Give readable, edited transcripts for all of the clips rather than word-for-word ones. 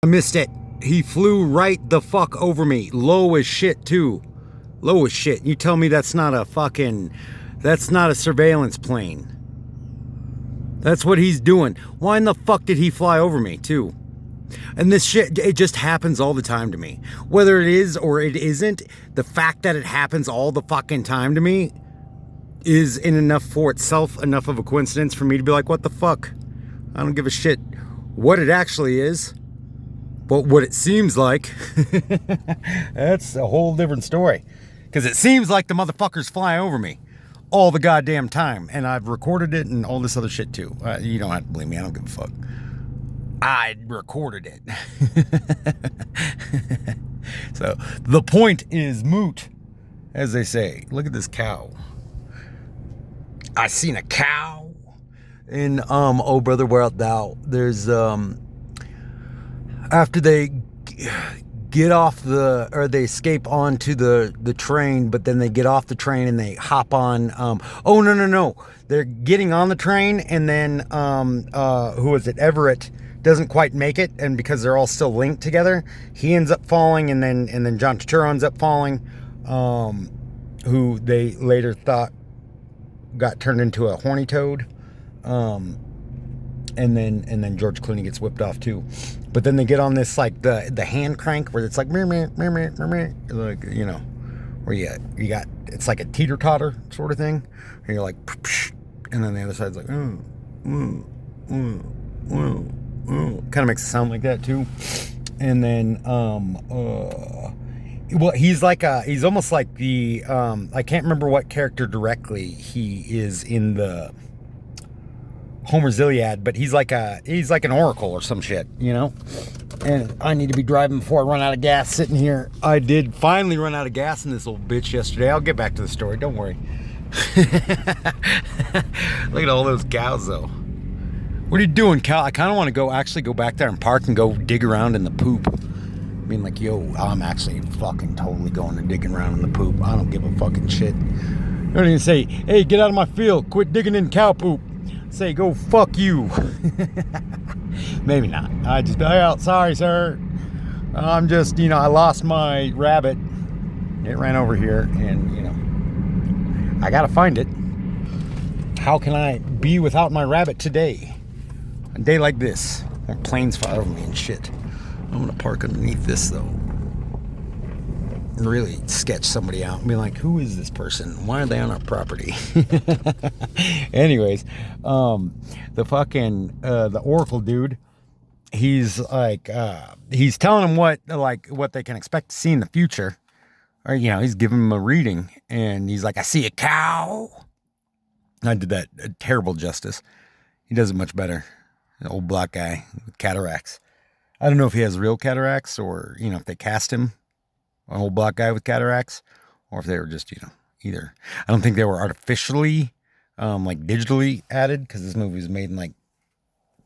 I missed it. He flew right the fuck over me. Low as shit, too. Low as shit. You tell me that's not a fucking... That's not a surveillance plane. That's what he's doing. Why in the fuck did he fly over me, too? And this shit, it just happens all the time to me. Whether it is or it isn't, the fact that it happens all the fucking time to me is in enough for itself, enough of a coincidence for me to be like, what the fuck? I don't give a shit what it actually is. But what it seems like, that's a whole different story. Because it seems like the motherfuckers fly over me all the goddamn time. And I've recorded it and all this other shit too. You don't have to believe me. I don't give a fuck. I recorded it. So the point is moot, as they say. Look at this cow. I seen a cow. And, oh brother, where art thou? There's, after they get off they escape onto the train, but then they get off the train and they hop on, oh, no. They're getting on the train and then, who is it? Everett doesn't quite make it. And because they're all still linked together, he ends up falling and then John Turturro ends up falling, who they later thought got turned into a horny toad. And then George Clooney gets whipped off too. But then they get on this like the hand crank where it's like meh, like, you know, where you got, it's like a teeter totter sort of thing, and you're like, and then the other side's like, kind of makes it sound like that too. And then well, he's almost like the I can't remember what character directly he is in the Homer's Iliad, but he's like an oracle or some shit, you know. And I need to be driving before I run out of gas sitting here. I did finally run out of gas in this old bitch yesterday. I'll get back to the story, don't worry. Look at all those cows though. What are you doing, cow? I kind of want to actually go back there and park and go dig around in the poop. I mean, like, yo, I'm actually fucking totally going to digging around in the poop. I don't give a fucking shit. I don't even say, hey, get out of my field, quit digging in cow poop. Say, go fuck you. Maybe not. I just, oh, sorry, sir. I'm just, you know, I lost my rabbit. It ran over here, and, you know, I gotta find it. How can I be without my rabbit today? A day like this, where planes fly over me and shit. I'm gonna park underneath this, though. Really sketch somebody out and be like, who is this person? Why are they on our property? Anyways, the fucking the oracle dude, he's like he's telling them what they can expect to see in the future, or, you know, he's giving them a reading, and he's like, I see a cow. I did that terrible justice. He does it much better. An old black guy with cataracts. I don't know if he has real cataracts, or, you know, if they cast him, an old black guy with cataracts, or if they were just, you know, either. I don't think they were artificially, like digitally added, because this movie was made in like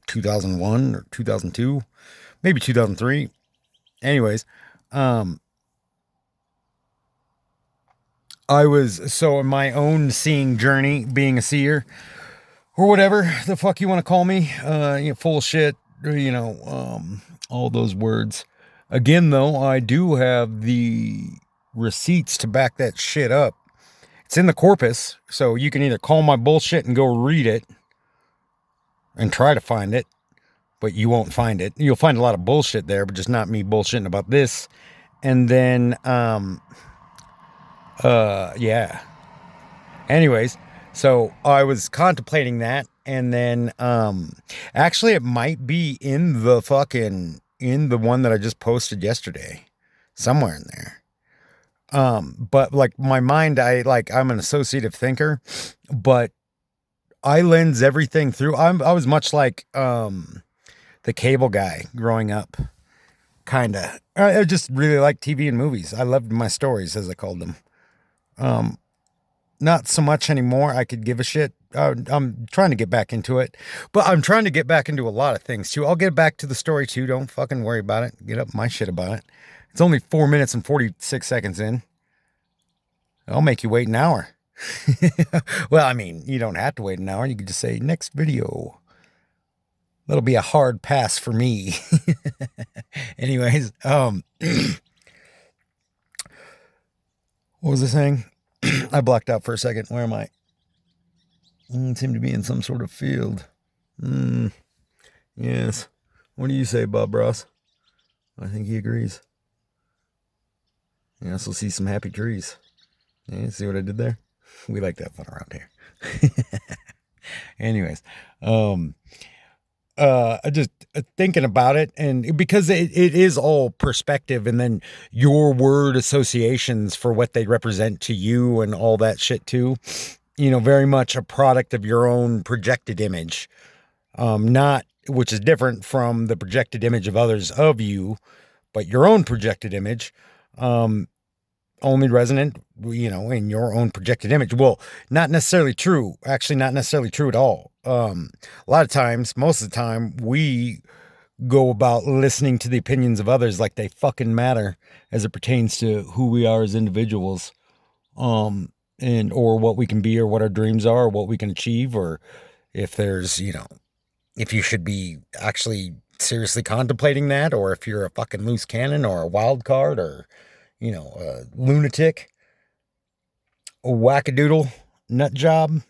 2001 or 2002, maybe 2003. Anyways, I was, so in my own seeing journey, being a seer, or whatever the fuck you want to call me, you know, full of shit, you know, all those words. Again, though, I do have the receipts to back that shit up. It's in the corpus, so you can either call my bullshit and go read it and try to find it, but you won't find it. You'll find a lot of bullshit there, but just not me bullshitting about this. And then, yeah. Anyways, so I was contemplating that, and then, actually it might be in the one that I just posted yesterday, somewhere in there. But like my mind, I'm an associative thinker, but I lens everything through. I was much like, the cable guy growing up, kinda. I just really liked TV and movies. I loved my stories, as I called them. Not so much anymore. I could give a shit. I'm trying to get back into it, but I'm trying to get back into a lot of things too. I'll get back to the story too. Don't fucking worry about it. Get up my shit about it. It's only 4 minutes and 46 seconds in. I'll make you wait an hour. Well, I mean, you don't have to wait an hour. You could just say next video. That'll be a hard pass for me. Anyways, what was I saying? I blocked out for a second. Where am I? Seem to be in some sort of field. Yes. What do you say, Bob Ross? I think he agrees. You also see some happy trees. Yeah, see what I did there? We like that fun around here. Anyways, just thinking about it, and because it is all perspective, and then your word associations for what they represent to you and all that shit too, very much a product of your own projected image, not, which is different from the projected image of others of you, but your own projected image, only resonant, in your own projected image. Well, not necessarily true. Actually, not necessarily true at all. A lot of times, most of the time, we go about listening to the opinions of others like they fucking matter as it pertains to who we are as individuals, and or what we can be, or what our dreams are, or what we can achieve, or if there's, if you should be actually seriously contemplating that, or if you're a fucking loose cannon or a wild card, or a lunatic, a wackadoodle, nut job.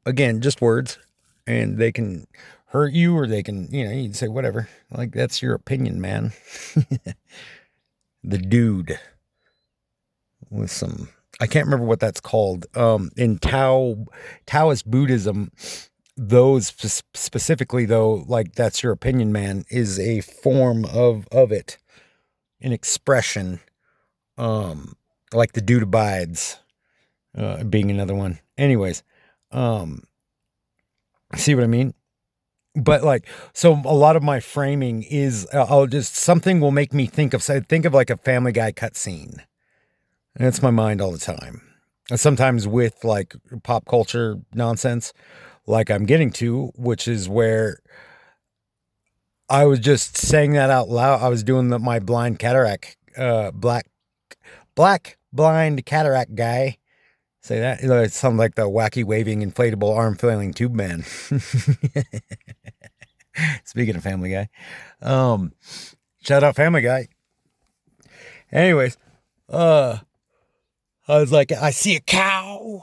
Again, just words, and they can hurt you, or they can, you can say whatever. Like, that's your opinion, man. The dude with some, I can't remember what that's called. In Taoist Buddhism, those specifically though, like, that's your opinion, man, is a form of it, an expression. Like the dude abides, being another one. Anyways, see what I mean? But like, so a lot of my framing is, something will make me think of like a Family Guy cutscene. And it's my mind all the time. And sometimes with like pop culture nonsense, like I'm getting to, which is where I was just saying that out loud. I was doing my blind cataract, black blind cataract guy. Say that. It sounds like the wacky waving inflatable arm flailing tube man. Speaking of Family Guy, shout out Family Guy. Anyways, I was like, I see a cow,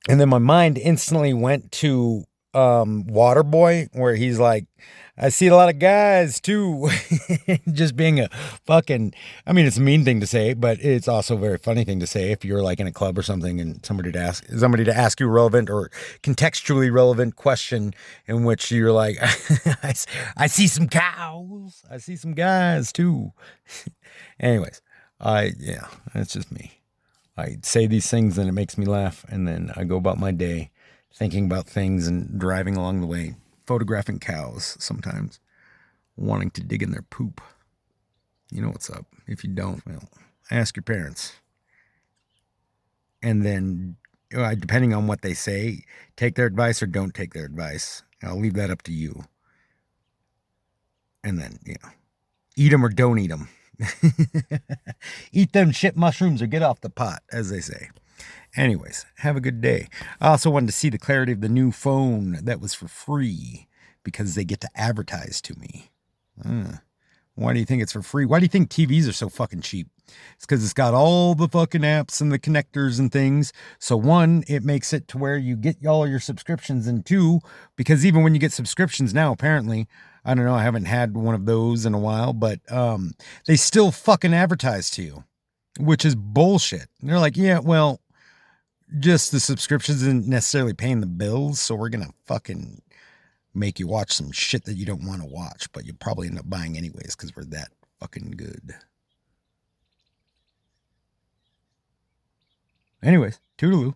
and then my mind instantly went to Waterboy, where he's like, I see a lot of guys too. Just being a fucking, I mean, it's a mean thing to say, but it's also a very funny thing to say if you're like in a club or something and somebody to ask you a relevant or contextually relevant question, in which you're like, I see some cows. I see some guys too. Anyways, yeah, that's just me. I say these things and it makes me laugh, and then I go about my day thinking about things and driving along the way, photographing cows sometimes, wanting to dig in their poop. You know what's up. If you don't, well, ask your parents. And then, depending on what they say, take their advice or don't take their advice. I'll leave that up to you. And then, eat them or don't eat them. Eat them shit mushrooms or get off the pot, as they say. Anyways, have a good day. I also wanted to see the clarity of the new phone that was for free, because they get to advertise to me. Why do you think it's for free? Why do you think TVs are so fucking cheap? It's because it's got all the fucking apps and the connectors and things. So one, it makes it to where you get all your subscriptions, and two, because even when you get subscriptions now, apparently, I don't know, I haven't had one of those in a while, but they still fucking advertise to you, which is bullshit. And they're like, yeah, well, just the subscriptions isn't necessarily paying the bills, so we're gonna fucking make you watch some shit that you don't want to watch, but you'll probably end up buying anyways because we're that fucking good. Anyways, toodaloo.